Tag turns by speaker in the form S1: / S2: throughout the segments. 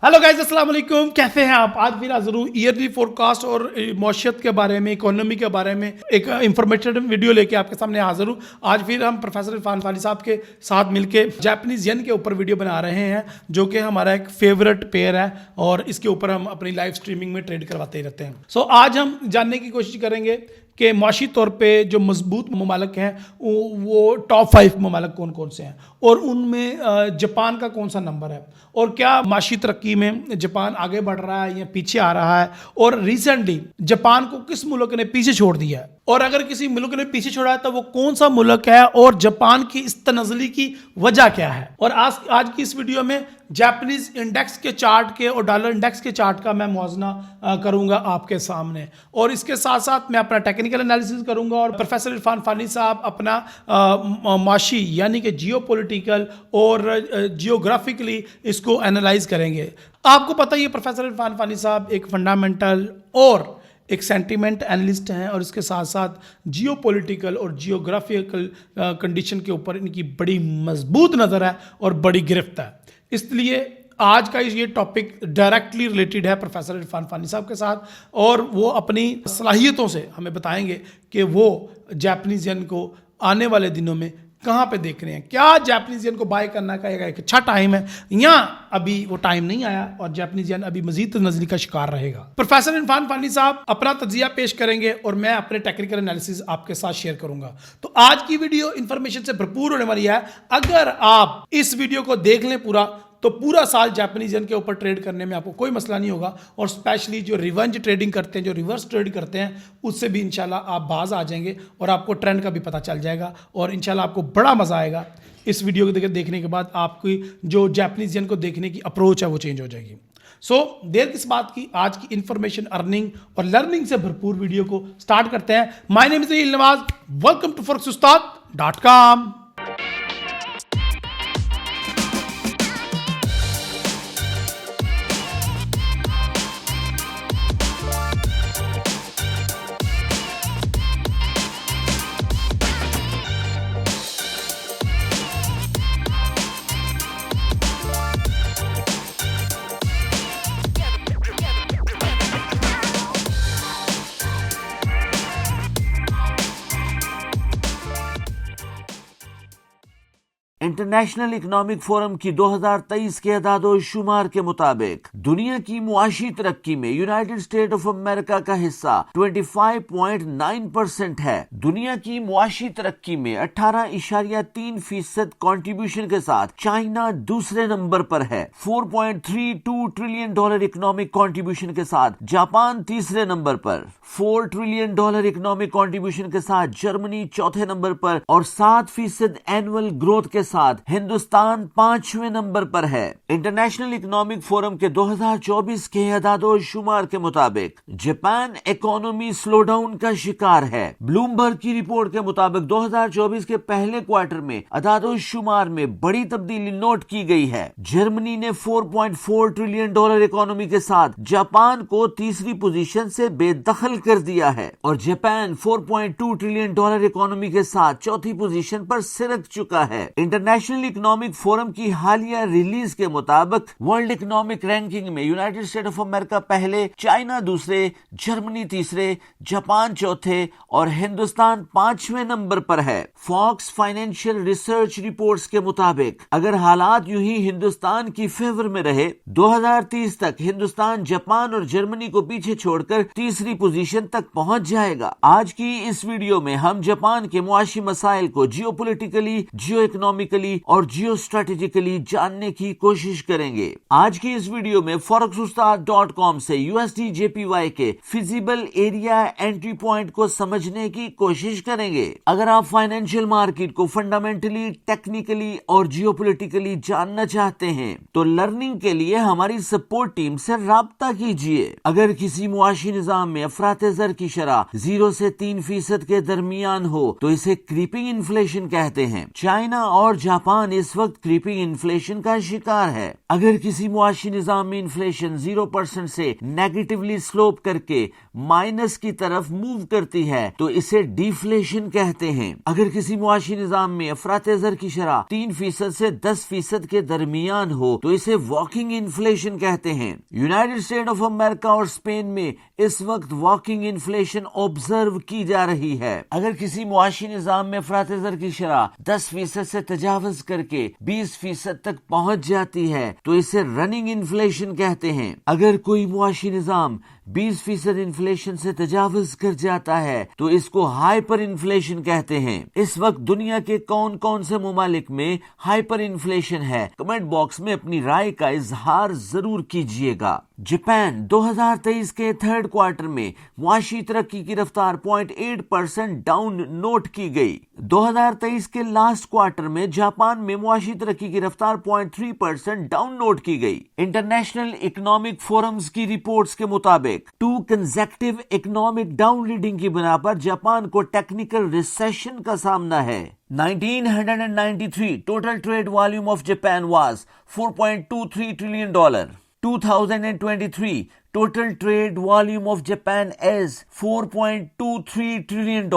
S1: Hello guys, अस्सलाम वालेकुम। कैसे हैं आप? आज फिर हाजिर हूँ ईयरली फोरकास्ट और मौशियत के बारे में, इकोनॉमी के बारे में एक इंफॉर्मेटिव वीडियो लेके आपके सामने हाजिर हूँ। आज फिर हम प्रोफेसर इरफान फानी साहब के साथ मिलके जापानीज येन के ऊपर वीडियो बना रहे हैं, जो कि हमारा एक फेवरेट पेयर है और इसके ऊपर हम अपनी लाइव स्ट्रीमिंग में ट्रेड करवाते ही रहते हैं। सो आज हम जानने की कोशिश करेंगे कि माशी तौर पे जो मजबूत ममालिक हैं वो टॉप 5 ममालिक कौन कौन से हैं और उनमें जापान का कौन सा नंबर है और क्या माशी तरक्की में जापान आगे बढ़ रहा है या पीछे आ रहा है, और रिसेंटली जापान को किस मुल्क ने पीछे छोड़ दिया है, और अगर किसी मुल्क ने पीछे छोड़ा है तो वो कौन सा मुल्क है और जापान की इस तनज़ली की वजह क्या है। और आज की इस वीडियो में जापानीज इंडेक्स के चार्ट के और डॉलर इंडेक्स के चार्ट का मैं मुआवजा करूंगा आपके सामने, और इसके साथ साथ मैं अपना टेक्निकल एनालिसिस करूंगा और प्रोफेसर इरफान फानी साहब अपना माशी यानी कि जियोपॉलिटिकल और जियोग्राफिकली इसको एनालाइज करेंगे। आपको पता ही है प्रोफेसर इरफान फानी साहब एक फंडामेंटल और एक सेंटीमेंट एनालिस्ट हैं और इसके साथ साथ जियोपॉलिटिकल और जियोग्राफिकल कंडीशन के ऊपर इनकी बड़ी मजबूत नज़र है और बड़ी गिरफ्त है। इसलिए आज का ये टॉपिक डायरेक्टली रिलेटेड है प्रोफेसर इरफान फानी साहब के साथ, और वो अपनी सलाहियतों से हमें बताएंगे कि वो जापानीज येन को आने वाले दिनों में कहाँ पे देख रहे हैं, क्या जापानीज येन को बाय करना का एक अच्छा टाइम है या अभी वो टाइम नहीं आया और जापानीज येन अभी मजीद तनज़ली का शिकार रहेगा। प्रोफेसर इरफान फानी साहब अपना तज्जिया पेश करेंगे और मैं अपने टेक्निकल एनालिसिस आपके साथ शेयर करूंगा। तो आज की वीडियो इंफॉर्मेशन से भरपूर होने वाली है। अगर आप इस वीडियो को देख लें पूरा, तो पूरा साल जापानीज येन के ऊपर ट्रेड करने में आपको कोई मसला नहीं होगा, और स्पेशली जो रिवेंज ट्रेडिंग करते हैं, जो रिवर्स ट्रेड करते हैं, उससे भी इंशाल्लाह आप बाज आ जाएंगे और आपको ट्रेंड का भी पता चल जाएगा और इंशाल्लाह आपको बड़ा मजा आएगा। इस वीडियो को देखने के बाद आपकी जो जापानीज येन को देखने की अप्रोच है वो चेंज हो जाएगी। सो देर किस बात की, आज की इंफॉर्मेशन, अर्निंग और लर्निंग से भरपूर वीडियो को स्टार्ट करते हैं। My name is Nawaz, welcome to forex-ustad.com।
S2: International economic forum की 2023 के अदादो शुमार के मुताबिक दुनिया की मुआशी तरक्की में यूनाइटेड स्टेट ऑफ अमेरिका का हिस्सा 25.9% है। दुनिया की मुआशी तरक्की में 18.3% कंट्रीब्यूशन के साथ चाइना दूसरे नंबर पर है। $4.32 ट्रिलियन इकोनॉमिक कंट्रीब्यूशन के साथ जापान तीसरे नंबर पर, $4 ट्रिलियन इकोनॉमिक कंट्रीब्यूशन के साथ जर्मनी चौथे नंबर पर और 7% एनुअल ग्रोथ के साथ हिंदुस्तान 5वें नंबर पर है। इंटरनेशनल इकोनॉमिक फोरम के 2024 के अदादो शुमार के मुताबिक जापान इकोनॉमी स्लोडाउन का शिकार है। ब्लूमबर्ग की रिपोर्ट के मुताबिक 2024 के पहले क्वार्टर में अदादो शुमार में बड़ी तब्दीली नोट की गई है। जर्मनी ने $4.4 ट्रिलियन इकोनॉमी के साथ जापान को तीसरी पोजीशन से बेदखल कर दिया है और जापान $4.2 ट्रिलियन इकोनॉमी के साथ चौथी पोजीशन पर सिरक चुका है। इंटरनेशनल इकोनॉमिक फोरम की हालिया रिलीज के मुताबिक वर्ल्ड इकोनॉमिक रैंकिंग में यूनाइटेड स्टेट ऑफ अमेरिका पहले, चाइना दूसरे, जर्मनी तीसरे, जापान चौथे और हिंदुस्तान 5वें नंबर पर है। फॉक्स फाइनेंशियल रिसर्च रिपोर्ट्स के मुताबिक अगर हालात यूं ही हिंदुस्तान की फेवर में रहे, 2030 तक हिंदुस्तान जापान और जर्मनी को पीछे छोड़कर तीसरी पोजीशन तक पहुंच जाएगा। आज की इस वीडियो में हम जापान के मुआशी मसाइल को जियोपॉलिटिकली, जियो इकोनॉमिकली और जियो स्ट्रेटेजिकली जानने की कोशिश करेंगे। आज की इस वीडियो में forex-ustad.com से USD JPY के फिजिबल एरिया एंट्री पॉइंट को समझने की कोशिश करेंगे। अगर आप फाइनेंशियल मार्केट को फंडामेंटली, टेक्निकली और जियोपॉलिटिकली जानना चाहते हैं तो लर्निंग के लिए हमारी सपोर्ट टीम से राब्ता कीजिए। अगर किसी मुआशी निजाम में अफरात-ए-ज़र की शरह 0 से 3% के दरमियान हो तो इसे क्रीपिंग इन्फ्लेशन कहते हैं। चाइना और जापान इस वक्त क्रीपिंग इन्फ्लेशन का शिकार है। अगर किसी मुआशी निजाम में इन्फ्लेशन 0% से नेगेटिवली स्लोप करके माइनस की तरफ मूव करती है तो इसे डिफ्लेशन कहते हैं। अगर किसी मुआशी निजाम में अफरातेजर की शरह 3% से 10% के दरमियान हो तो इसे वॉकिंग इन्फ्लेशन कहते हैं। यूनाइटेड स्टेट ऑफ अमेरिका और स्पेन में इस वक्त वॉकिंग इन्फ्लेशन ऑब्जर्व की जा रही है। अगर किसी मुआशी निजाम में अफरातेजर की शरह 10% से तजावज करके 20% तक पहुंच जाती है तो इसे रनिंग इन्फ्लेशन कहते हैं। अगर कोई मुआशी निजाम 20% इन्फ्लेशन से तजावज कर जाता है तो इसको हाइपर इन्फ्लेशन कहते हैं। इस वक्त दुनिया के कौन कौन से मुमालिक में हाइपर इन्फ्लेशन है, कमेंट बॉक्स में अपनी राय का इजहार जरूर कीजिएगा। जापान 2023 के थर्ड क्वार्टर में मुआशी तरक्की की रफ्तार 0.8% डाउन नोट की गई। 2023 के लास्ट क्वार्टर में जापान में मुआशी तरक्की की रफ्तार 0.3% डाउन नोट की गई। इंटरनेशनल इकोनॉमिक फोरम्स की रिपोर्ट्स के मुताबिक 2 कंसेक्यूटिव इकोनॉमिक डाउन रीडिंग की बिना पर जापान को टेक्निकल रिसेशन का सामना है। 1993 total trade volume of Japan was $4.23 trillion. 2023 total trade volume of Japan is $4.23 trillion.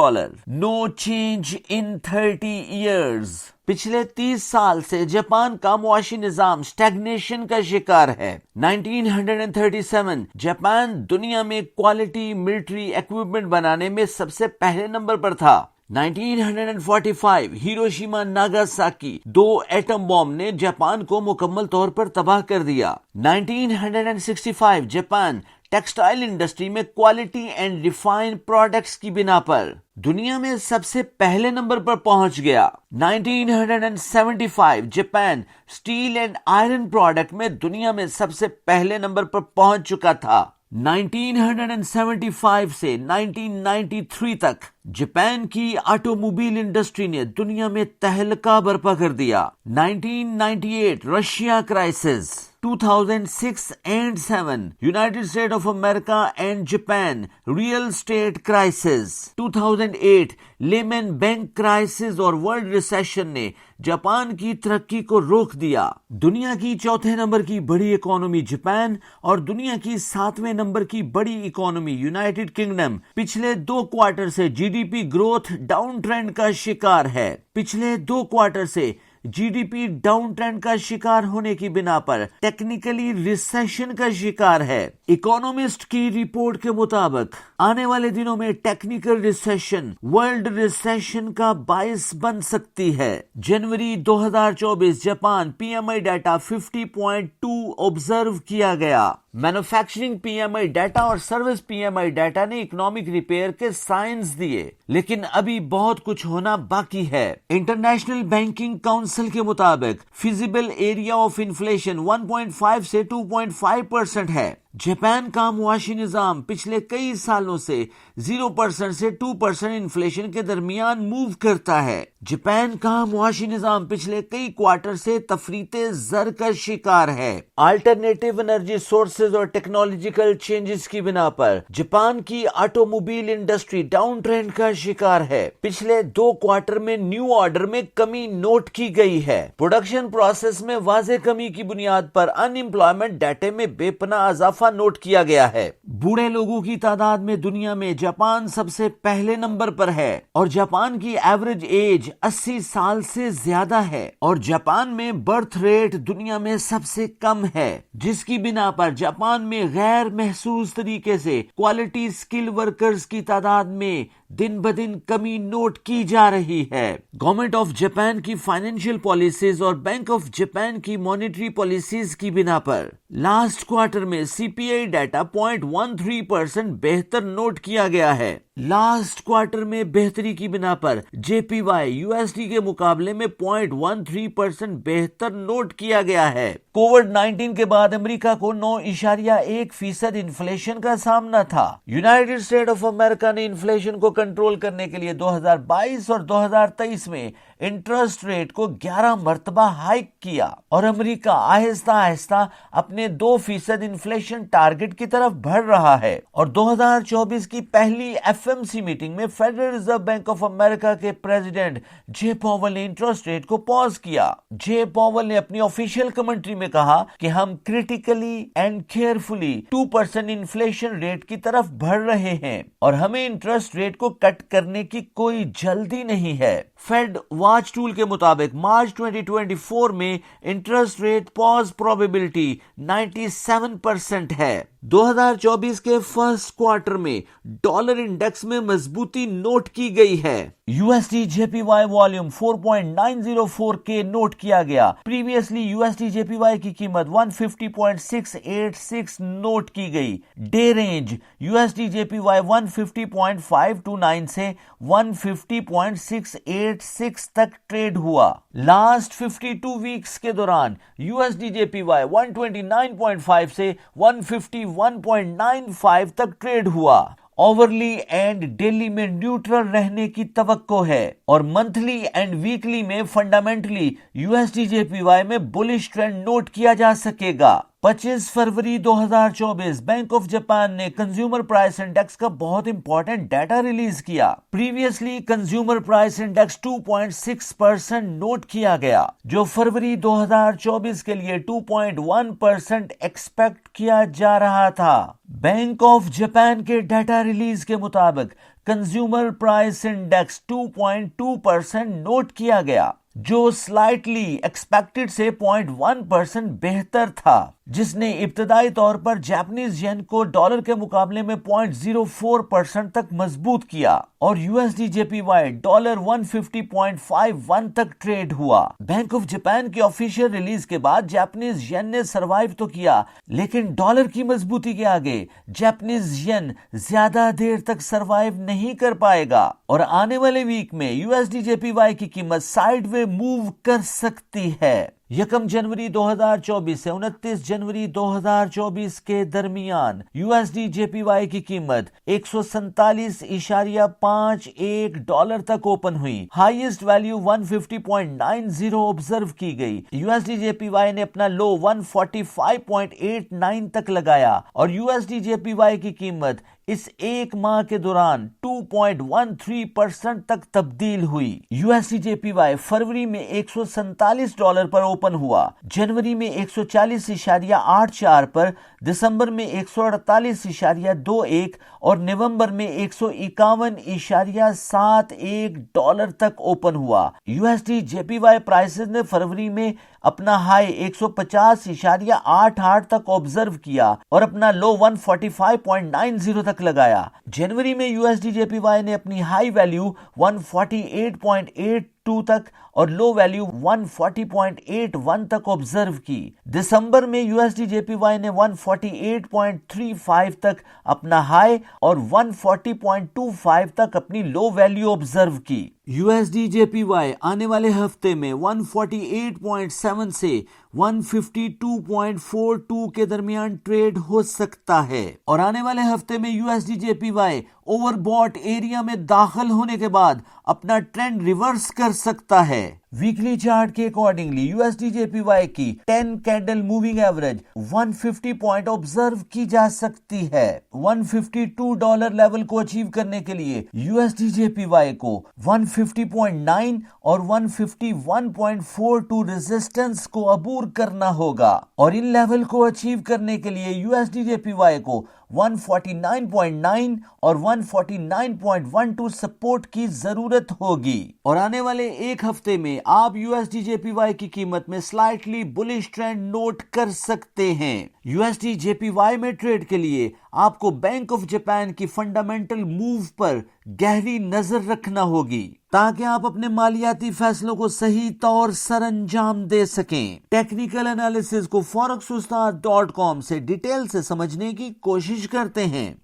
S2: No change in 30 years. पिछले 30 साल से जापान का मुआशी निजाम स्टैग्नेशन का शिकार है। 1937 जापान दुनिया में क्वालिटी मिलिट्री इक्विपमेंट बनाने में सबसे पहले नंबर पर था। 1945 हिरोशिमा नागासाकी 2 एटम बॉम्ब ने जापान को मुकम्मल तौर पर तबाह कर दिया। 1965 जापान टेक्सटाइल इंडस्ट्री में क्वालिटी एंड रिफाइंड प्रोडक्ट्स की बिना पर दुनिया में सबसे पहले नंबर पर पहुंच गया। 1975 Japan steel and iron product में दुनिया में सबसे पहले नंबर पर पहुंच चुका था। 1975 से 1993 तक जापान की ऑटोमोबाइल इंडस्ट्री ने दुनिया में तहलका बर्पा कर दिया। 1998 Russia crisis, 2006 and 7 United States of America and Japan real estate crisis, 2008 Lehman Bank crisis और वर्ल्ड रिसेशन ने जापान की तरक्की को रोक दिया। दुनिया की चौथे नंबर की बड़ी इकोनॉमी जापान और दुनिया की 7वें नंबर की बड़ी इकोनॉमी यूनाइटेड किंगडम पिछले 2 क्वार्टर से जीडीपी ग्रोथ डाउन ट्रेंड का शिकार है। पिछले 2 क्वार्टर से जीडीपी डाउन ट्रेंड का शिकार होने की बिना पर टेक्निकली रिसेशन का शिकार है। इकोनॉमिस्ट की रिपोर्ट के मुताबिक आने वाले दिनों में टेक्निकल रिसेशन वर्ल्ड रिसेशन का बायस बन सकती है। जनवरी 2024 जापान पीएमआई डाटा 50.2 ऑब्जर्व किया गया। मैन्युफैक्चरिंग पीएमआई डाटा और सर्विस पीएमआई डाटा ने इकोनॉमिक रिपेयर के साइंस दिए, लेकिन अभी बहुत कुछ होना बाकी है। इंटरनेशनल बैंकिंग काउंसिल के मुताबिक फिजिबल एरिया ऑफ इन्फ्लेशन 1.5 से 2.5% है। जापान का मुआशी निजाम पिछले कई सालों से 0% से 2% इन्फ्लेशन के दरमियान मूव करता है। जापान का मुआशी निजाम पिछले कई क्वार्टर से तफरीते जर का शिकार है। अल्टरनेटिव एनर्जी सोर्सेज और टेक्नोलॉजिकल चेंजेस की बिना पर जापान की ऑटोमोबाइल इंडस्ट्री डाउन ट्रेंड का शिकार है। पिछले 2 क्वार्टर में न्यू ऑर्डर में कमी नोट की गई है। प्रोडक्शन प्रोसेस में वाज़े कमी की बुनियाद पर अनएम्प्लॉयमेंट डाटे में बेपनाह इजाफा नोट किया गया है। बूढ़े लोगों की तादाद में दुनिया में जापान सबसे पहले नंबर पर है और जापान की एवरेज एज 80 साल से ज्यादा है और जापान में बर्थ रेट दुनिया में सबसे कम है, जिसकी बिना पर जापान में गैर महसूस तरीके से क्वालिटी स्किल वर्कर्स की तादाद में दिन ब दिन कमी नोट की जा रही है। गवर्नमेंट ऑफ जापान की फाइनेंशियल पॉलिसीज और बैंक ऑफ जापान की मॉनेटरी पॉलिसीज की बिना पर लास्ट क्वार्टर में सीपीआई डाटा 0.13% बेहतर नोट किया गया है। लास्ट क्वार्टर में बेहतरी की बिना पर जेपीवाई यूएसडी के मुकाबले में 0.13% बेहतर नोट किया गया है। कोविड-19 के बाद अमेरिका को 9.1% इन्फ्लेशन का सामना था। यूनाइटेड स्टेट ऑफ अमेरिका ने इन्फ्लेशन को कंट्रोल करने के लिए 2022 और 2023 में इंटरेस्ट रेट को 11 मर्तबा हाइक किया और अमेरिका आहिस्ता आहिस्ता अपने 2% इन्फ्लेशन टारगेट की तरफ बढ़ रहा है और 2024 की पहली एफएमसी मीटिंग में federal reserve bank of America के प्रेसिडेंट जे पॉवेल ने इंटरेस्ट रेट को पॉज किया। जे पॉवेल ने अपनी ऑफिशियल कमेंट्री में कहा कि हम critically and carefully 2% inflation rate की तरफ बढ़ रहे हैं और हमें इंटरेस्ट रेट को कट करने की कोई जल्दी नहीं है। फेड वॉच टूल के मुताबिक मार्च 2024 में इंटरेस्ट रेट पॉज प्रोबेबिलिटी 97% है। 2024 के फर्स्ट क्वार्टर में डॉलर इंडेक्स में मजबूती नोट की गई है। यूएसडी जेपीवाई वॉल्यूम 4.904 के नोट किया गया। प्रीवियसली यूएसडी जेपीवाई की कीमत 150.686 नोट की गई। डे रेंज यूएसडी जेपीवाई 150.529 से 150.686 तक ट्रेड हुआ। लास्ट 52 वीक्स के दौरान यूएसडी जेपीवाई 129.5 से 151.95 तक ट्रेड हुआ। ओवरली एंड डेली में न्यूट्रल रहने की तवक्को है और मंथली एंड वीकली में फंडामेंटली यूएसडी जेपीवाई में बुलिश ट्रेंड नोट किया जा सकेगा। 25 फरवरी 2024 बैंक ऑफ जापान ने कंज्यूमर प्राइस इंडेक्स का बहुत इंपॉर्टेंट डाटा रिलीज किया। Previously consumer price index 2.6% note किया गया, जो फरवरी 2024 के लिए 2.1% एक्सपेक्ट किया जा रहा था। बैंक ऑफ जापान के डाटा रिलीज के मुताबिक कंज्यूमर प्राइस इंडेक्स 2.2% नोट किया गया, जो स्लाइटली एक्सपेक्टेड से 0.1% बेहतर था, जिसने इब्तदाई तौर पर जापानीज येन को डॉलर के मुकाबले में 0.04% तक मजबूत किया और यूएसडी जेपीवाई डॉलर 150.51 तक ट्रेड हुआ। बैंक ऑफ जापान की ऑफिशियल रिलीज के बाद जापानीज येन ने सरवाइव तो किया, लेकिन डॉलर की मजबूती के आगे जापानीज येन ज्यादा देर तक सरवाइव नहीं कर पाएगा और आने वाले वीक में यूएसडी जेपीवाई की कीमत साइडवे मूव कर सकती है। 1 जनवरी 2024 से 29 जनवरी 2024 के दरमियान यूएसडी जेपीवाई की कीमत 147.51 डॉलर तक ओपन हुई। हाईएस्ट वैल्यू 150.90 ऑब्जर्व की गई। यूएसडी जेपीवाई ने अपना लो 145.89 तक लगाया और यूएसडी जेपीवाई की कीमत इस एक माह के दौरान 2.13% तक तब्दील हुई। यूएसडी जेपीवाई फरवरी में $147 पर ओपन हुआ, जनवरी में 140.84 पर, दिसंबर में 148.21 और नवंबर में 151.71 डॉलर तक ओपन हुआ। यूएसडी जेपीवाई प्राइसेस ने फरवरी में अपना हाई 150.88 तक ऑब्जर्व किया और अपना लो 145.90 तक लगाया। जनवरी में यूएसडी जेपीवाई ने अपनी हाई वैल्यू 148.82 तक और लो वैल्यू 140.81 तक ऑब्जर्व की। दिसंबर में यूएसडी जेपीवाई ने 148.35 तक अपना हाई और 140.25 तक अपनी लो वैल्यू ऑब्जर्व की। यूएसडी जेपीवाई आने वाले हफ्ते में 148.7 से 152.42 के दरमियान ट्रेड हो सकता है और आने वाले हफ्ते में यूएसडी जेपीवाई ओवरबॉट एरिया में दाखिल होने के बाद अपना ट्रेंड रिवर्स कर सकता है। वीकली चार्ट के अकॉर्डिंगली यूएसडी जेपीवाई की 10 candle moving average 150 point observe की जा सकती है। $152 लेवल को अचीव करने के लिए यूएसडी जेपीवाई को 150.9 और 151.42 रेजिस्टेंस को अबूर करना होगा और इन लेवल को अचीव करने के लिए यूएसडी जेपीवाई को 149.9 और 149.12 सपोर्ट की जरूरत होगी और आने वाले एक हफ्ते में आप यूएसडी जेपीवाई की कीमत में स्लाइटली बुलिश ट्रेंड नोट कर सकते हैं। यूएसडी जेपीवाई में ट्रेड के लिए आपको बैंक ऑफ जापान की फंडामेंटल मूव पर गहरी नजर रखना होगी ताकि आप अपने मालियाती फैसलों को सही तौर सर अंजाम दे सकें। टेक्निकल एनालिसिस को forex-ustad.com से डिटेल से समझने की कोशिश करते हैं।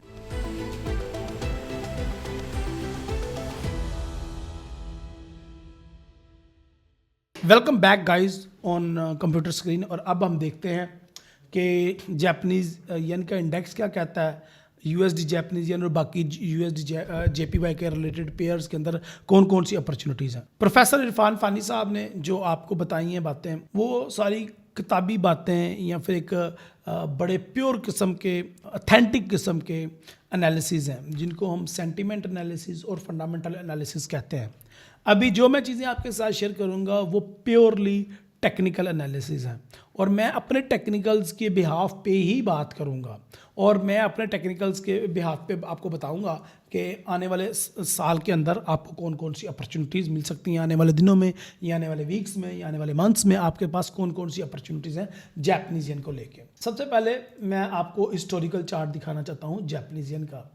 S1: Welcome back guys on computer screen. और अब हम देखते हैं कि जापानीज येन का इंडेक्स क्या कहता है, यूएसडी जापानीज येन और बाकी यूएसडी जेपीवाई के रिलेटेड पेयर्स के अंदर कौन कौन सी अपॉर्चुनिटीज़ हैं। प्रोफेसर इरफान फानी साहब ने जो आपको बताई हैं बातें, वो सारी किताबी बातें या फिर एक बड़े प्योर किस्म के ऑथेंटिक किस्म के एनालिसिस हैं जिनको हम सेंटिमेंट एनालिसिस और फंडामेंटल एनालिसिस कहते हैं। अभी जो मैं चीज़ें आपके साथ शेयर करूंगा वो प्योरली टेक्निकल एनालिसिस है और मैं अपने टेक्निकल्स के बिहाफ पे ही बात करूंगा और मैं अपने टेक्निकल्स के बिहाफ पे आपको बताऊंगा कि आने वाले साल के अंदर आपको कौन कौन सी अपॉर्चुनिटीज़ मिल सकती हैं, आने वाले दिनों में या आने वाले वीक्स में या आने वाले मंथ्स में आपके पास कौन कौन सी अपॉर्चुनिटीज़ हैं जैपनीज येन को लेके। सबसे पहले मैं आपको हिस्टोरिकल चार्ट दिखाना चाहता हूँ जैपनीज येन का।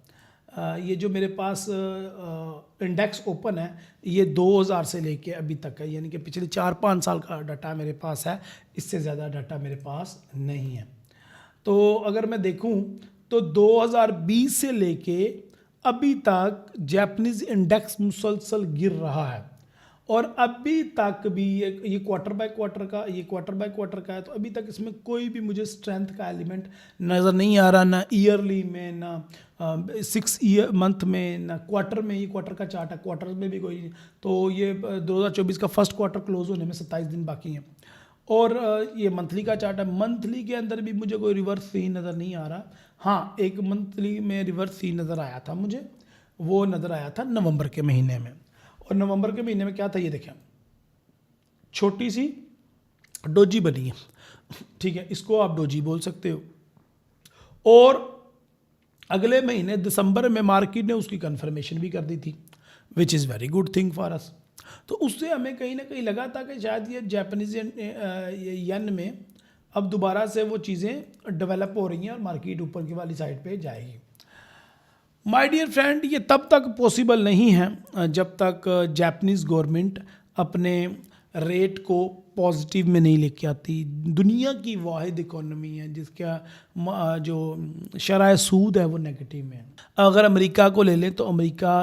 S1: ये जो मेरे पास इंडेक्स ओपन है ये 2000 से लेके अभी तक है, यानी कि पिछले 4-5 साल का डाटा मेरे पास है, इससे ज़्यादा डाटा मेरे पास नहीं है। तो अगर मैं देखूं तो 2020 से लेके अभी तक जैपनीज इंडेक्स मुसलसल गिर रहा है और अभी तक भी ये क्वार्टर बाय क्वार्टर का है, तो अभी तक इसमें कोई भी मुझे स्ट्रेंथ का एलिमेंट नज़र नहीं आ रहा, ना ईयरली में, ना 6 मंथ में, ना क्वार्टर में। ये क्वार्टर का चार्ट है, क्वार्टर में भी कोई नहीं। तो ये 2024 का फर्स्ट क्वार्टर क्लोज होने में 27 दिन बाकी हैं। और ये मंथली का चार्ट है, मंथली के अंदर भी मुझे कोई रिवर्स सीन नज़र नहीं आ रहा। हाँ, एक मंथली में रिवर्स सीन नज़र आया था मुझे, वो नज़र आया था नवंबर के महीने में। और नवंबर के महीने में क्या था ये देखें, छोटी सी डोजी बनी है, ठीक है, इसको आप डोजी बोल सकते हो। और अगले महीने दिसंबर में मार्केट ने उसकी कंफर्मेशन भी कर दी थी, which is very good thing for us. तो उससे हमें कहीं ना कहीं लगा था कि शायद ये जैपनीज येन में अब दोबारा से वो चीज़ें डेवलप हो रही हैं और मार्केट ऊपर की वाली साइड पे जाएगी। माय डियर फ्रेंड, ये तब तक पॉसिबल नहीं है जब तक जापानीज़ गवर्नमेंट अपने रेट को पॉजिटिव में नहीं लेके आती। दुनिया की वाहिद इकोनॉमी है जिसका जो शरह सूद है वो नेगेटिव में है। अगर अमेरिका को ले लें तो अमेरिका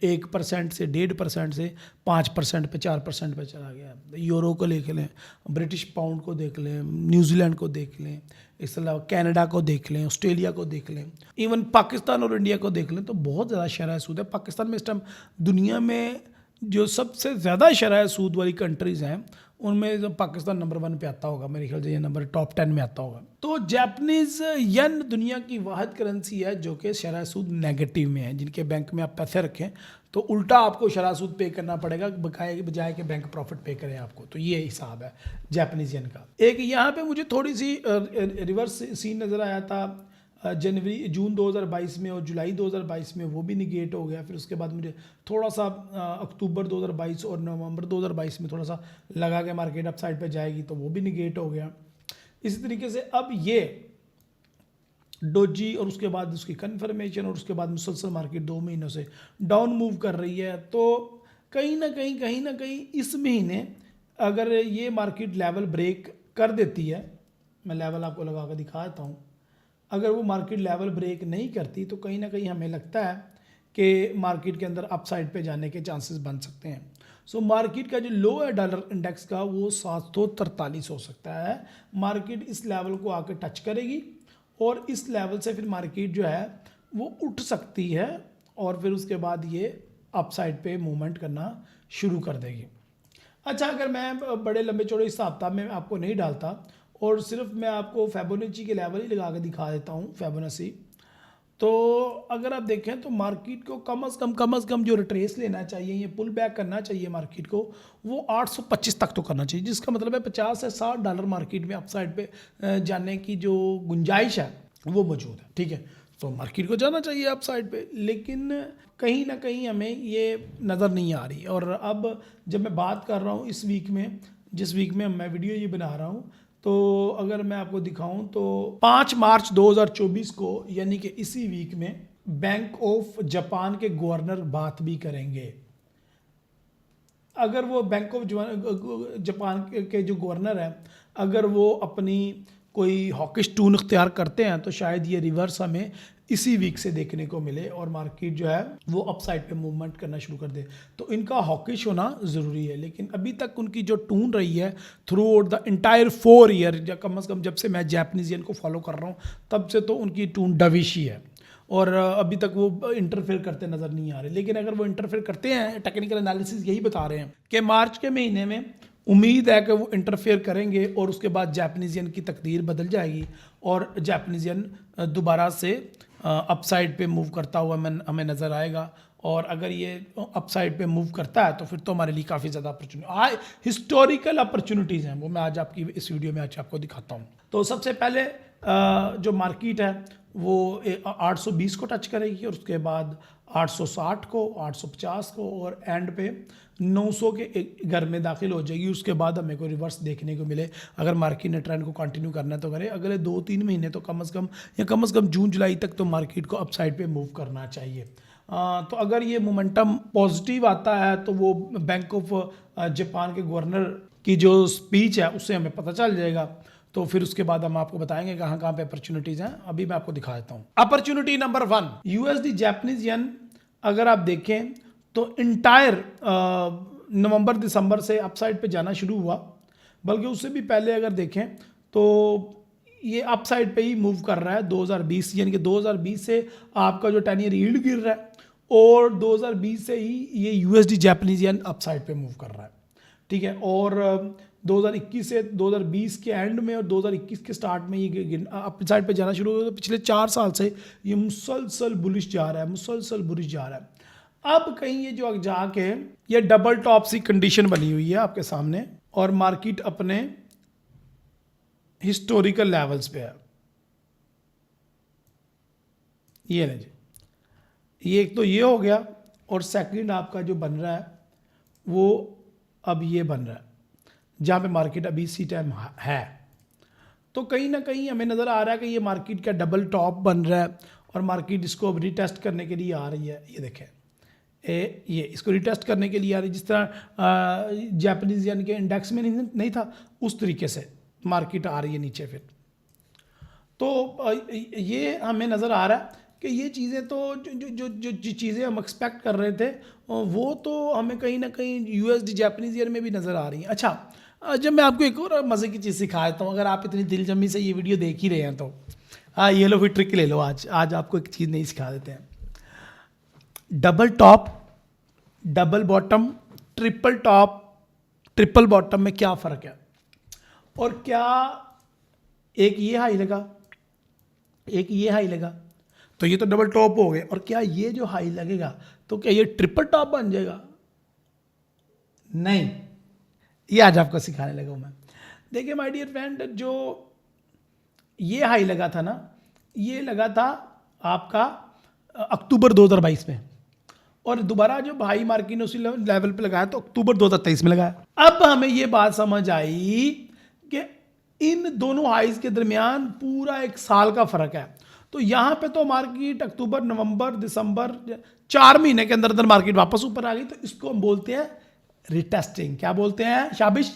S1: 1% से 1.5% से 5% पे 4% पे चला गया। यूरो को लेके लें, ब्रिटिश पाउंड को देख लें, न्यूजीलैंड को देख लें, इसके अलावा कनाडा को देख लें, ऑस्ट्रेलिया को देख लें, इवन पाकिस्तान और इंडिया को देख लें तो बहुत ज़्यादा शरह सूद है। पाकिस्तान में इस टाइम दुनिया में जो सबसे ज़्यादा शरह सूद वाली कंट्रीज़ हैं उनमें जो पाकिस्तान नंबर 1 पे आता होगा, मेरे ख्याल से ये नंबर टॉप 10 में आता होगा। तो जापानीज़ येन दुनिया की वाहिद करेंसी है जो कि शरह सूद नेगेटिव में है। जिनके बैंक में आप पैसे रखें तो उल्टा आपको शरह सूद पे करना पड़ेगा बजाय के बैंक प्रॉफिट पे करें आपको। तो ये हिसाब है जापानीज़ येन का। एक यहाँ पे मुझे थोड़ी सी रिवर्स सीन नज़र आया था जून 2022 में और जुलाई 2022 में, वो भी निगेट हो गया। फिर उसके बाद मुझे थोड़ा सा अक्टूबर 2022 और नवंबर 2022 में थोड़ा सा लगा कि मार्केट अप साइड पे जाएगी, तो वो भी निगेट हो गया। इसी तरीके से अब ये डोजी और उसके बाद उसकी कन्फर्मेशन और उसके बाद मुसलसल मार्केट 2 महीनों से डाउन मूव कर रही है। तो कहीं ना कहीं इस महीने अगर ये मार्केट लेवल ब्रेक कर देती है, मैं लेवल आपको लगा कर दिखा देता हूँ, अगर वो मार्केट लेवल ब्रेक नहीं करती तो कहीं ना कहीं हमें लगता है कि मार्केट के अंदर अपसाइड पे जाने के चांसेस बन सकते हैं। सो मार्केट का जो लो है डॉलर इंडेक्स का वो 743 हो सकता है। मार्केट इस लेवल को आकर टच करेगी और इस लेवल से फिर मार्केट जो है वो उठ सकती है और फिर उसके बाद ये अपसाइड पे मूवमेंट करना शुरू कर देगी। अच्छा, अगर मैं बड़े लंबे चौड़े हिसाब किताब में आपको नहीं डालता और सिर्फ मैं आपको फिबोनाची के लेवल ही लगा के दिखा देता हूँ, फिबोनाची, तो अगर आप देखें तो मार्केट को कम से कम जो रिट्रेस लेना चाहिए, ये पुल बैक करना चाहिए मार्केट को, वो 825 तक तो करना चाहिए, जिसका मतलब है 50 से $60 मार्केट में अपसाइड पे जाने की जो गुंजाइश है वो मौजूद है। ठीक है, तो मार्केट को जाना चाहिए अपसाइड पे, लेकिन कहीं ना कहीं हमें ये नज़र नहीं आ रही। और अब जब मैं बात कर रहा हूँ इस वीक में, जिस वीक में मैं वीडियो ये बना रहा हूँ, तो अगर मैं आपको दिखाऊं तो 5 मार्च 2024 को यानी कि इसी वीक में बैंक ऑफ जापान के गवर्नर बात भी करेंगे। अगर वो बैंक ऑफ जापान के जो गवर्नर हैं अगर वो अपनी कोई हॉकिश टून इख्तियार करते हैं तो शायद ये रिवर्स हमें इसी वीक से देखने को मिले और मार्केट जो है वो अपसाइड पे मूवमेंट करना शुरू कर दे। तो इनका हॉकिश होना ज़रूरी है, लेकिन अभी तक उनकी जो टून रही है through out the entire 4 year, या कम से कम जब से मैं जापानीज़ येन को फॉलो कर रहा हूँ तब से तो उनकी टून डविश ही है और अभी तक वो इंटरफेयर करते नज़र नहीं आ रहे। लेकिन अगर वो इंटरफेयर करते हैं, टेक्निकल एनालिसिस यही बता रहे हैं कि मार्च के महीने में उम्मीद है कि वो इंटरफेयर करेंगे और उसके बाद जापानीज येन की तकदीर बदल जाएगी और जापानीज येन दोबारा से अपसाइड पे मूव करता हुआ हमें नज़र आएगा। और अगर ये अपसाइड पे मूव करता है तो फिर तो हमारे लिए काफ़ी ज़्यादा अपॉर्चुनिटी हिस्टोरिकल अपॉर्चुनिटीज़ हैं, वो मैं आज आपकी इस वीडियो में आज आपको दिखाता हूँ। तो सबसे पहले जो मार्केट है वो 820 को टच करेगी और उसके बाद 860 को, 850 को और एंड पे 900 के घर में दाखिल हो जाएगी। उसके बाद हमें कोई रिवर्स देखने को मिले, अगर मार्केट ने ट्रेंड को कंटिन्यू करना है तो करे। अगले 2-3 महीने तो कम से कम जून जुलाई तक तो मार्केट को अपसाइड पे मूव करना चाहिए। तो अगर ये मोमेंटम पॉजिटिव आता है तो वो बैंक ऑफ जापान के गवर्नर की जो स्पीच है उससे हमें पता चल जाएगा। तो फिर उसके बाद हम आपको बताएंगे कहाँ कहाँ पे अपॉर्चुनिटीज़ हैं। अभी मैं आपको दिखा देता हूँ। Opportunity number 1, USD Japanese yen अगर आप देखें तो इंटायर नवंबर दिसंबर से अपसाइड पे जाना शुरू हुआ, बल्कि उससे भी पहले अगर देखें तो ये अपसाइड पे ही मूव कर रहा है 2020, यानी कि 2020 से आपका जो 10 ईयर यील्ड गिर रहा है और 2020 से ही ये यूएसडी जापानीज येन अपसाइड पे मूव कर रहा है, ठीक है। और 2021 से 2020 के एंड में और 2021 के स्टार्ट में ये अपसाइड पे जाना शुरू हुआ। पिछले 4 साल से ये मुसलसल बुलिश जा रहा है, मुसलसल बुलिश जा रहा है। अब कहीं ये जो जाके ये डबल टॉप सी कंडीशन बनी हुई है आपके सामने और मार्केट अपने हिस्टोरिकल लेवल्स पे है। ये नहीं जी, ये एक तो ये हो गया और सेकंड आपका जो बन रहा है वो अब ये बन रहा है जहाँ पे मार्केट अभी इसी टाइम है। तो कहीं ना कहीं हमें नज़र आ रहा है कि ये मार्केट का डबल टॉप बन रहा है और मार्केट इसको अब रिटेस्ट करने के लिए आ रही है। ये देखें ये इसको रिटेस्ट करने के लिए आ रही है, जिस तरह जापानीज येन के इंडेक्स में नहीं था उस तरीके से मार्केट आ रही है नीचे। फिर तो ये हमें नज़र आ रहा है कि ये चीज़ें तो जो चीज़ें हम एक्सपेक्ट कर रहे थे वो तो हमें कहीं ना कहीं यूएसडी जापानीज येन में भी नज़र आ रही हैं। अच्छा, जब मैं आपको एक और मज़े की चीज़ सिखा देता हूँ, अगर आप इतनी दिलजमी से ये वीडियो देख ही रहे हैं तो हाँ, ये लो फिर ट्रिक ले लो। आज आपको एक चीज़ नहीं सिखा देते हैं। Double top, double bottom, triple top, triple bottom में क्या फ़र्क है और क्या एक ये हाई लगा, एक ये हाई लगा तो ये तो डबल टॉप हो गए, और क्या ये जो हाई लगेगा तो क्या ये ट्रिपल टॉप बन जाएगा? नहीं, ये आज आपको सिखाने लगा हूं मैं। देखिए माय डियर फ्रेंड, जो ये हाई लगा था ना, ये लगा था आपका अक्टूबर 2022 में और दोबारा जो हाई मार्केट ने उसी लेवल पे लगाया तो अक्टूबर 2023 में लगाया। अब हमें ये बात समझ आई कि इन दोनों हाइज के दरमियान पूरा 1 साल का फर्क है। तो यहाँ पे तो मार्केट अक्टूबर, नवंबर, दिसंबर 4 महीने के अंदर अंदर मार्केट वापस ऊपर आ गई। तो इसको हम बोलते हैं रिटेस्टिंग। क्या बोलते हैं? शाबाश,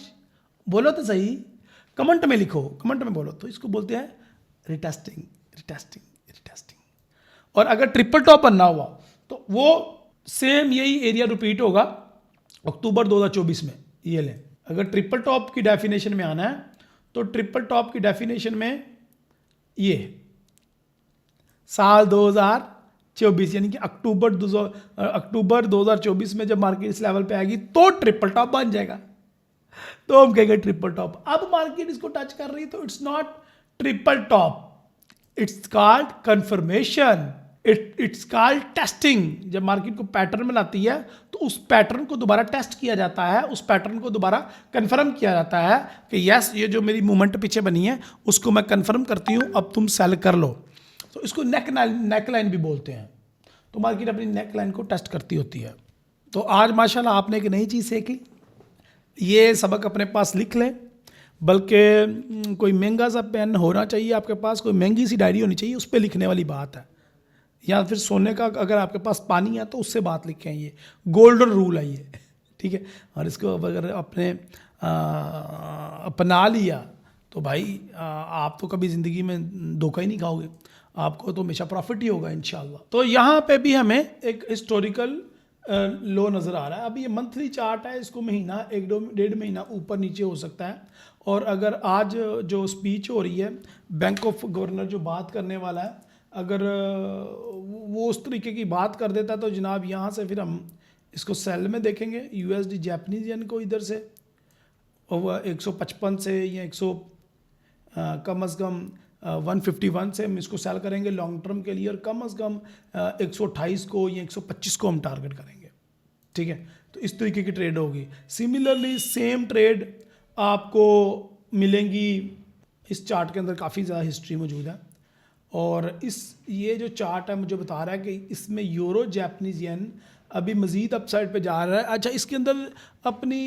S1: बोलो तो सही, कमेंट में लिखो, कमेंट में बोलो। तो इसको बोलते हैं रिटेस्टिंग, रिटेस्टिंग, रिटेस्टिंग। और अगर ट्रिपल टॉप बनना हुआ तो वो सेम यही एरिया रिपीट होगा अक्टूबर 2024 में। ये लें, अगर ट्रिपल टॉप की डेफिनेशन में आना है तो ट्रिपल टॉप की डेफिनेशन में ये साल 2024 यानी कि अक्टूबर 2024 में जब मार्केट इस लेवल पे आएगी तो ट्रिपल टॉप बन जाएगा, तो हम कहेंगे ट्रिपल टॉप। अब मार्केट इसको टच कर रही है तो it's not triple top, it's called confirmation, it's called testing. जब मार्केट को पैटर्न बनाती है तो उस पैटर्न को दोबारा टेस्ट किया जाता है, उस पैटर्न को दोबारा कंफर्म किया जाता है कि यस, ये जो मेरी मूवमेंट पीछे बनी है उसको मैं कंफर्म करती हूँ, अब तुम सेल कर लो। तो इसको नेक लाइन भी बोलते हैं। तो मार्केट अपनी नेक लाइन को टेस्ट करती होती है। तो आज माशाल्लाह आपने एक नई चीज़ सीख ली। ये सबक अपने पास लिख लें, बल्कि कोई महंगा सा पेन होना चाहिए आपके पास, कोई महंगी सी डायरी होनी चाहिए, उस पर लिखने वाली बात है। या फिर सोने का अगर आपके पास पानी है तो उससे बात लिखें। ये गोल्डन रूल है ये, ठीक है। और इसको अगर अपने अपना लिया तो भाई आप तो कभी ज़िंदगी में धोखा ही नहीं खाओगे, आपको तो हमेशा प्रॉफिट ही होगा इंशाल्लाह। तो यहाँ पे भी हमें एक हिस्टोरिकल लो नज़र आ रहा है। अब ये मंथली चार्ट है, इसको महीना 1-1.5 महीना ऊपर नीचे हो सकता है। और अगर आज जो स्पीच हो रही है, बैंक ऑफ गवर्नर जो बात करने वाला है, अगर वो उस तरीके की बात कर देता तो जनाब यहाँ से फिर हम इसको सेल में देखेंगे यूएसडी जापानीज येन को इधर से, और 155 से या 100 कम अज़ कम 151 से हम इसको सेल करेंगे लॉन्ग टर्म के लिए, और कम अज़ कम 128 को या 125 को हम टारगेट करेंगे। ठीक है, तो इस तरीके की ट्रेड होगी। सिमिलरली सेम ट्रेड आपको मिलेंगी, इस चार्ट के अंदर काफ़ी ज़्यादा हिस्ट्री मौजूद है, और ये जो चार्ट है मुझे बता रहा है कि इसमें यूरो जापानीज येन अभी मज़ीद अपसाइड पे जा रहा है। अच्छा, इसके अंदर अपनी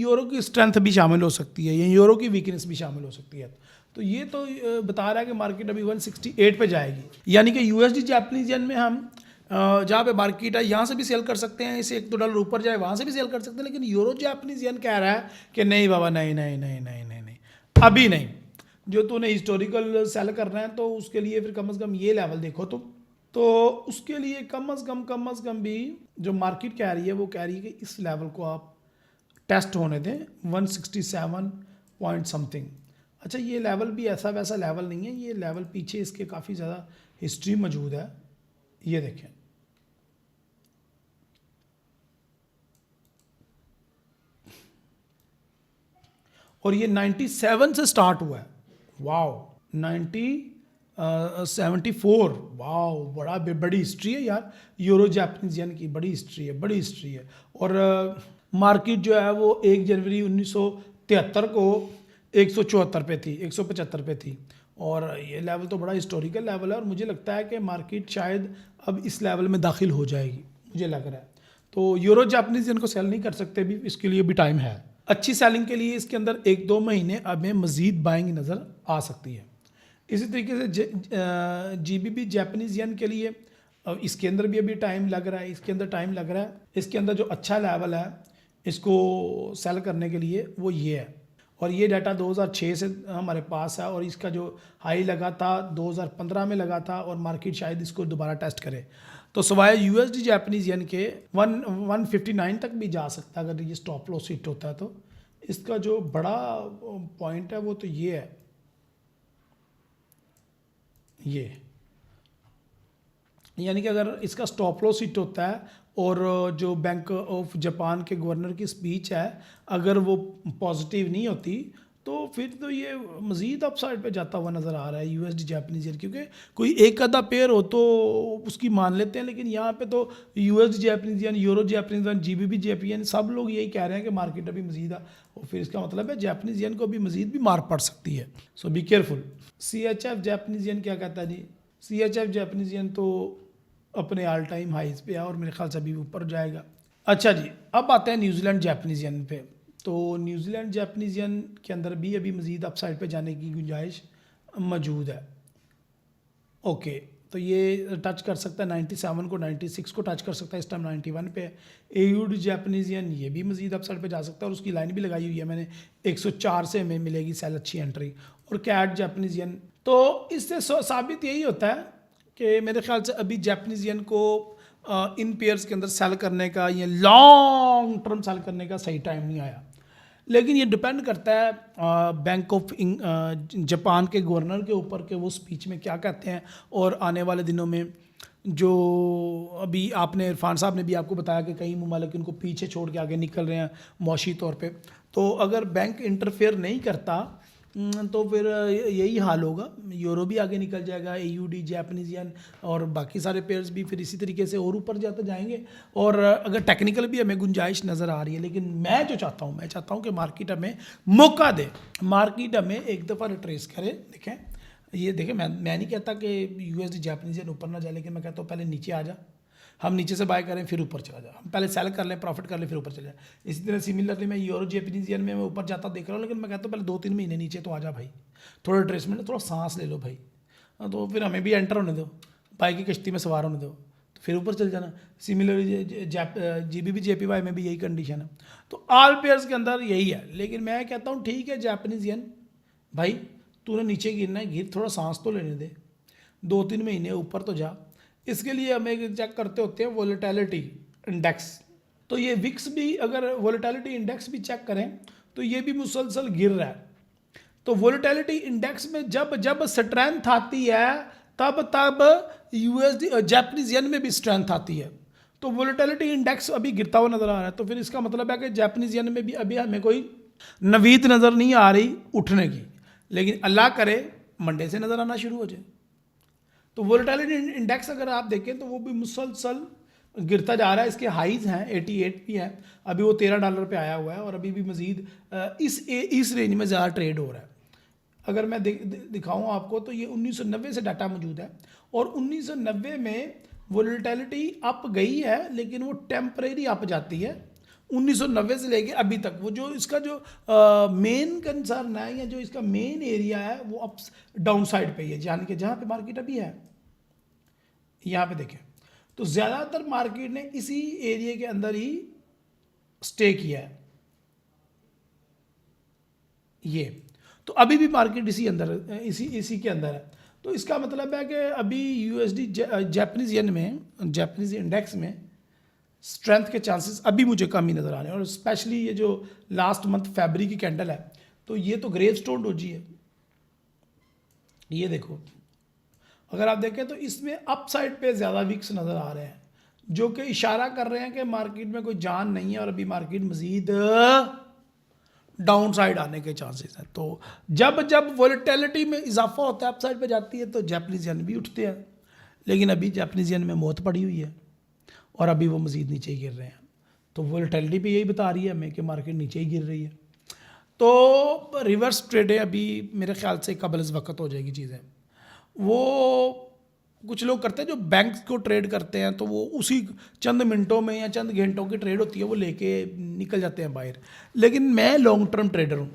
S1: यूरो की स्ट्रेंथ भी शामिल हो सकती है या यूरो की वीकनेस भी शामिल हो सकती है। तो ये तो बता रहा है कि मार्केट अभी 168 पे जाएगी, यानी कि यूएसडी जापानीज येन में हम जहाँ पे मार्केट है यहाँ से भी सेल कर सकते हैं, इसे $1-2 ऊपर जाए वहाँ से भी सेल कर सकते हैं, लेकिन यूरो जापानीज येन कह रहा है कि नहीं बाबा, नहीं नहीं नहीं नहीं नहीं नहीं, अभी नहीं। जो तूने हिस्टोरिकल सेल करना है तो उसके लिए फिर कम से कम ये लेवल देखो तुम, तो उसके लिए कम से कम भी जो मार्केट कह रही है वो कह रही है कि इस लेवल को आप टेस्ट होने दें 167 पॉइंट समथिंग। अच्छा, ये लेवल भी ऐसा वैसा लेवल नहीं है, ये लेवल पीछे इसके काफ़ी ज़्यादा हिस्ट्री मौजूद है। ये देखें, और ये 97 से स्टार्ट हुआ है। वाओ, 74, वाओ, बड़ी हिस्ट्री है यार, यूरो जापानीज येन की बड़ी हिस्ट्री है, बड़ी हिस्ट्री है। और मार्केट जो है वो 1 जनवरी 1973 को 174 पे थी, 175 पे थी, और ये लेवल तो बड़ा हिस्टोरिकल लेवल है, और मुझे लगता है कि मार्केट शायद अब इस लेवल में दाखिल हो जाएगी, मुझे लग रहा है। तो यूरो जापानीज येन को सेल नहीं कर सकते भी, इसके लिए भी टाइम है। अच्छी सेलिंग के लिए इसके अंदर 1-2 महीने हमें मज़ीद बाइंग नज़र आ सकती है। इसी तरीके से GBP जापानीज येन के लिए इसके अंदर भी अभी टाइम लग रहा है, इसके अंदर टाइम लग रहा है। इसके अंदर जो अच्छा लेवल है इसको सेल करने के लिए वो ये है, और ये डाटा 2006 से हमारे पास है, और इसका जो हाई लगा था 2015 में लगा था, और मार्केट शायद इसको दोबारा टेस्ट करे। तो सवाए USD जापानीज येन के 159 तक भी जा सकता है अगर ये स्टॉप लॉस हिट होता है। तो इसका जो बड़ा पॉइंट है वो तो ये है, ये यानी कि अगर इसका स्टॉप लॉस हिट होता है और जो बैंक ऑफ जापान के गवर्नर की स्पीच है अगर वो पॉजिटिव नहीं होती तो फिर तो ये मज़ीद अपसाइड पे जाता हुआ नज़र आ रहा है USD जापानीज येन, क्योंकि कोई एक आधा पेयर हो तो उसकी मान लेते हैं, लेकिन यहाँ पे तो USD Japanese yen, euro Japanese yen, GBP Japanese yen सब लोग यही कह रहे हैं कि मार्केट अभी मज़ीद है, और फिर इसका मतलब है जापानीज येन को अभी मज़ीद भी मार पड़ सकती है। So be careful. CHF Japanese yen क्या कहता है जी? CHF जापानीज येन तो अपने ऑल टाइम हाइज पे है और मेरे ख्याल से अभी ऊपर जाएगा। अच्छा जी, अब आते हैं न्यूजीलैंड जापानीज येन पे। तो न्यूजीलैंड जापानीज येन के अंदर भी अभी मज़ीद अपसाइड पे जाने की गुंजाइश मौजूद है। ओके, तो ये टच कर सकता है 97 को, 96 को टच कर सकता है, इस टाइम 91 पे है। AUD जापानीज येन ये भी मज़ीद अपसाइड पे जा सकता है, और उसकी लाइन भी लगाई हुई है मैंने, 104 से हमें मिलेगी सेल अच्छी एंट्री। और कैट जापानीज येन, तो इससे साबित यही होता है कि मेरे ख्याल से अभी जापानीज येन को इन पेयर्स के अंदर सेल करने का या लॉन्ग टर्म सेल करने का सही टाइम नहीं आया। लेकिन ये डिपेंड करता है बैंक ऑफ जापान के गवर्नर के ऊपर कि वो स्पीच में क्या कहते हैं, और आने वाले दिनों में जो अभी आपने इरफान साहब ने भी आपको बताया कि कई ममालिक उनको पीछे छोड़ के आगे निकल रहे हैं मौशी तौर पे, तो अगर बैंक इंटरफेयर नहीं करता तो फिर यही हाल होगा, यूरो भी आगे निकल जाएगा, AUD जापानीज येन और बाकी सारे पेयर्स भी फिर इसी तरीके से और ऊपर जाते जाएंगे। और अगर टेक्निकल भी हमें गुंजाइश नज़र आ रही है, लेकिन मैं जो चाहता हूँ, मैं चाहता हूँ कि मार्केट हमें मौका दे, मार्केट हमें एक दफ़ा रिट्रेस करे। देखें, ये देखें, मैं नहीं कहता कि USD जापानीज येन ऊपर ना जाए, लेकिन मैं कहता हूँ पहले नीचे आ जा, हम नीचे से बाय करें फिर ऊपर चला जाए, हम पहले सेल कर लें, प्रॉफिट कर लें, फिर ऊपर चले जाए। इसी तरह सिमिलरली मैं यूरो जापानीज येन में मैं ऊपर जाता देख रहा हूँ, लेकिन मैं कहता हूँ पहले 2-3 महीने नीचे तो आ जा भाई, थोड़ा ट्रेसमेंट, थोड़ा सांस ले लो भाई, तो फिर हमें भी एंटर होने दो, बाई की कश्ती में सवार होने दो, तो फिर ऊपर चल जाना। सिमिलरली GBP JPY में भी यही कंडीशन है। तो ऑल पेयर्स के अंदर यही है, लेकिन मैं कहता हूँ ठीक है जापानीज येन भाई, तूने नीचे गिरना है, गिर, थोड़ा सांस तो लेने दे, 2-3 महीने ऊपर तो जा। इसके लिए हमें चेक करते होते हैं वोलेटिलिटी इंडेक्स, तो ये विक्स भी, अगर वोलेटिलिटी इंडेक्स भी चेक करें तो ये भी मुसलसल गिर रहा है। तो वोलेटिलिटी इंडेक्स में जब स्ट्रेंथ आती है तब USD जापानीज येन में भी स्ट्रेंथ आती है। तो वोलेटिलिटी इंडेक्स अभी गिरता हुआ नज़र आ रहा है, तो फिर इसका मतलब है कि जापानीज येन में भी अभी हमें कोई नवीद नज़र नहीं आ रही उठने की, लेकिन अल्लाह करे मंडे से नज़र आना शुरू हो जाए। तो वोलेटिलिटी इंडेक्स अगर आप देखें तो वो भी मुसलसल गिरता जा रहा है। इसके हाईज हैं 88 भी है, अभी वो $13 पे आया हुआ है और अभी भी मज़ीद इस रेंज में ज़्यादा ट्रेड हो रहा है। अगर मैं दिखाऊं आपको तो ये 1990 से डाटा मौजूद है और 1990 में वोलेटिलिटी अप गई है, लेकिन वो टेम्परेरी अप जाती है 1990 से लेके अभी तक। वो जो इसका जो मेन कंसर्न है या जो इसका मेन एरिया है वो अप डाउन साइड पे ही है, यानी कि जहाँ पे मार्केट अभी है यहाँ पे देखें तो ज़्यादातर मार्केट ने इसी एरिया के अंदर ही स्टे किया है। ये तो अभी भी मार्केट इसी के अंदर है। तो इसका मतलब है कि अभी यूएसडी जापानीज येन में, जापानीज इंडेक्स में स्ट्रेंथ के चांसेस अभी मुझे कम ही नज़र आ रहे हैं। और स्पेशली ये जो लास्ट मंथ फरवरी की कैंडल है तो ये तो ग्रेव स्टोन डोजी है। ये देखो अगर आप देखें तो इसमें अप साइड पे ज़्यादा वीक्स नज़र आ रहे हैं, जो कि इशारा कर रहे हैं कि मार्केट में कोई जान नहीं है और अभी मार्केट मज़ीद डाउन साइड आने के चांसेस हैं। तो जब वोलेटिलिटी में इजाफा होता है अप साइड पे जाती है तो जापानीज येन भी उठते हैं, लेकिन अभी जापानीज येन में मौत पड़ी हुई है और अभी वो मज़ीद नीचे ही गिर रहे हैं। तो वोलेटिलिटी भी यही बता रही है हमें कि मार्केट नीचे ही गिर रही है। तो रिवर्स ट्रेडें अभी मेरे ख्याल से कबल इस वक्त हो जाएगी चीज़ें। वो कुछ लोग करते हैं जो बैंक को ट्रेड करते हैं तो वो उसी चंद मिनटों में या चंद घंटों की ट्रेड होती है वो लेके निकल जाते हैं बाहर। लेकिन मैं लॉन्ग टर्म ट्रेडर हूँ,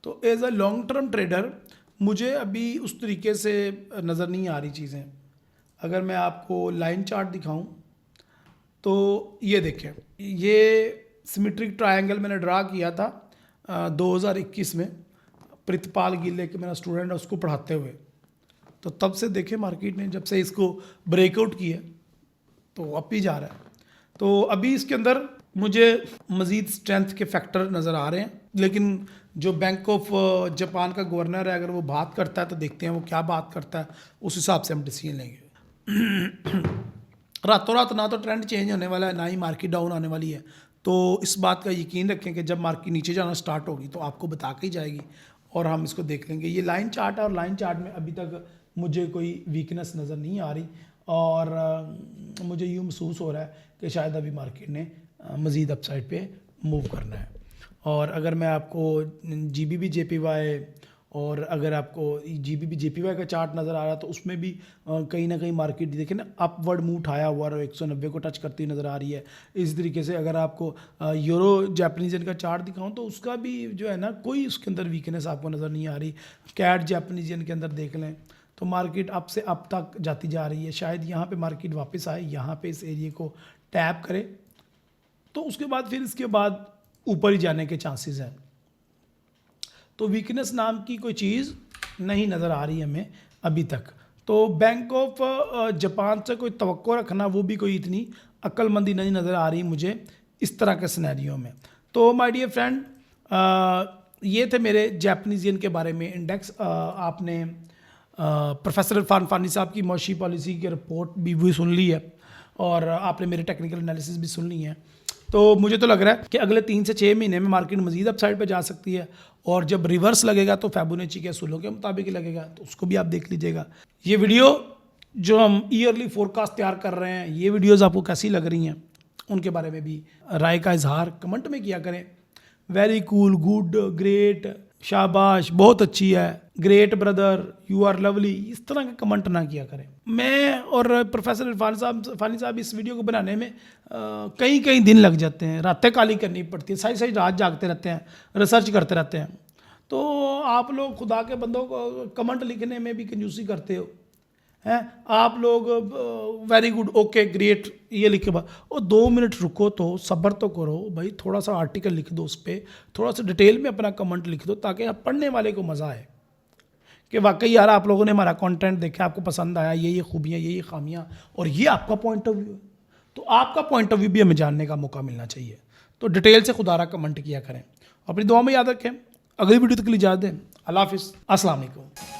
S1: तो as a long term trader मुझे अभी उस तरीके से नज़र नहीं आ रही चीज़ें। अगर मैं आपको लाइन चार्ट दिखाऊं तो ये देखें, ये सिमेट्रिक ट्रायंगल मैंने ड्रा किया था 2021 में प्रितपाल गिले के मेरा स्टूडेंट है उसको पढ़ाते हुए। तो तब से देखें मार्केट ने जब से इसको ब्रेकआउट किया तो अप ही जा रहा है। तो अभी इसके अंदर मुझे मज़ीद स्ट्रेंथ के फैक्टर नज़र आ रहे हैं, लेकिन जो बैंक ऑफ जापान का गवर्नर है अगर वो बात करता है तो देखते हैं वो क्या बात करता है, उस हिसाब से हम डिसीजन लेंगे। रातों रात ना तो ट्रेंड चेंज होने वाला है ना ही मार्केट डाउन आने वाली है। तो इस बात का यकीन रखें कि जब मार्केट नीचे जाना स्टार्ट होगी तो आपको बता के ही जाएगी और हम इसको देख लेंगे। ये लाइन चार्ट है और लाइन चार्ट में अभी तक मुझे कोई वीकनेस नज़र नहीं आ रही और मुझे यूँ महसूस हो रहा है कि शायद अभी मार्केट ने मज़ीद अपसाइड पे मूव करना है। और अगर मैं आपको जीबीबी जेपीवाई और अगर आपको जीबीबी जेपीवाई का चार्ट नज़र आ रहा है तो उसमें भी कहीं ना कहीं मार्केट देखें ना अपवर्ड मूव उठाया हुआ और 190 को टच करती नज़र आ रही है। इसी तरीके से अगर आपको यूरो जापानीज येन का चार्ट दिखाऊं तो उसका भी जो है ना कोई उसके अंदर वीकनेस आपको नज़र नहीं आ रही। कैट जापानीज येन के अंदर देख लें तो मार्केट अप से अप तक जाती जा रही है। शायद यहाँ पर मार्केट वापस आए, यहाँ पर इस एरिए को टैप करे तो उसके बाद फिर इसके बाद ऊपर ही जाने के चांसेस हैं। तो वीकनेस नाम की कोई चीज़ नहीं नज़र आ रही हमें अभी तक। तो बैंक ऑफ जापान से कोई तवक्को रखना वो भी कोई इतनी अक्लमंदी नहीं नज़र आ रही मुझे इस तरह के सिनेरियो में। तो माय डियर फ्रेंड, ये थे मेरे जापानीज येन के बारे में इंडेक्स। आपने प्रोफेसर इरफान फानी साहब की मॉशी पॉलिसी की रिपोर्ट भी सुन ली है और आपने मेरे टेक्निकल एनालिसिस भी सुन ली हैं। तो मुझे तो लग रहा है कि अगले 3 से 6 महीने में मार्केट मज़ीद अपसाइड पे जा सकती है और जब रिवर्स लगेगा तो फिबोनाची के असूलों के मुताबिक लगेगा, तो उसको भी आप देख लीजिएगा। ये वीडियो जो हम ईयरली फोरकास्ट तैयार कर रहे हैं, ये वीडियोज़ आपको कैसी लग रही हैं उनके बारे में भी राय का इजहार कमेंट में किया करें। वेरी कूल, गुड, ग्रेट, शाबाश, बहुत अच्छी है, great brother, you are lovely, इस तरह के कमेंट ना किया करें। मैं और प्रोफेसर इरफान फानी साहब इस वीडियो को बनाने में कई दिन लग जाते हैं, रातें काली करनी पड़ती है, सारी रात जागते रहते हैं, रिसर्च करते रहते हैं। तो आप लोग खुदा के बंदों को कमेंट लिखने में भी कंजूसी करते हो हैं। आप लोग वेरी गुड, ओके, ग्रेट ये लिख के बाद और 2 मिनट रुको तो सब्र तो करो भाई, थोड़ा सा आर्टिकल लिख दो, उस पर थोड़ा सा डिटेल में अपना कमेंट लिख दो ताकि आप पढ़ने वाले को मज़ा आए कि वाकई यार आप लोगों ने हमारा कंटेंट देखा, आपको पसंद आया, ये खूबियाँ, ये खामियाँ और ये आपका पॉइंट ऑफ व्यू है। तो आपका पॉइंट ऑफ व्यू भी हमें जानने का मौका मिलना चाहिए। तो डिटेल से खुदारा कमेंट किया करें। अपनी दुआ में याद रखें। अगली वीडियो तक के लिए इजाज़त दें। अल्लाह हाफिज़, अस्सलाम वालेकुम।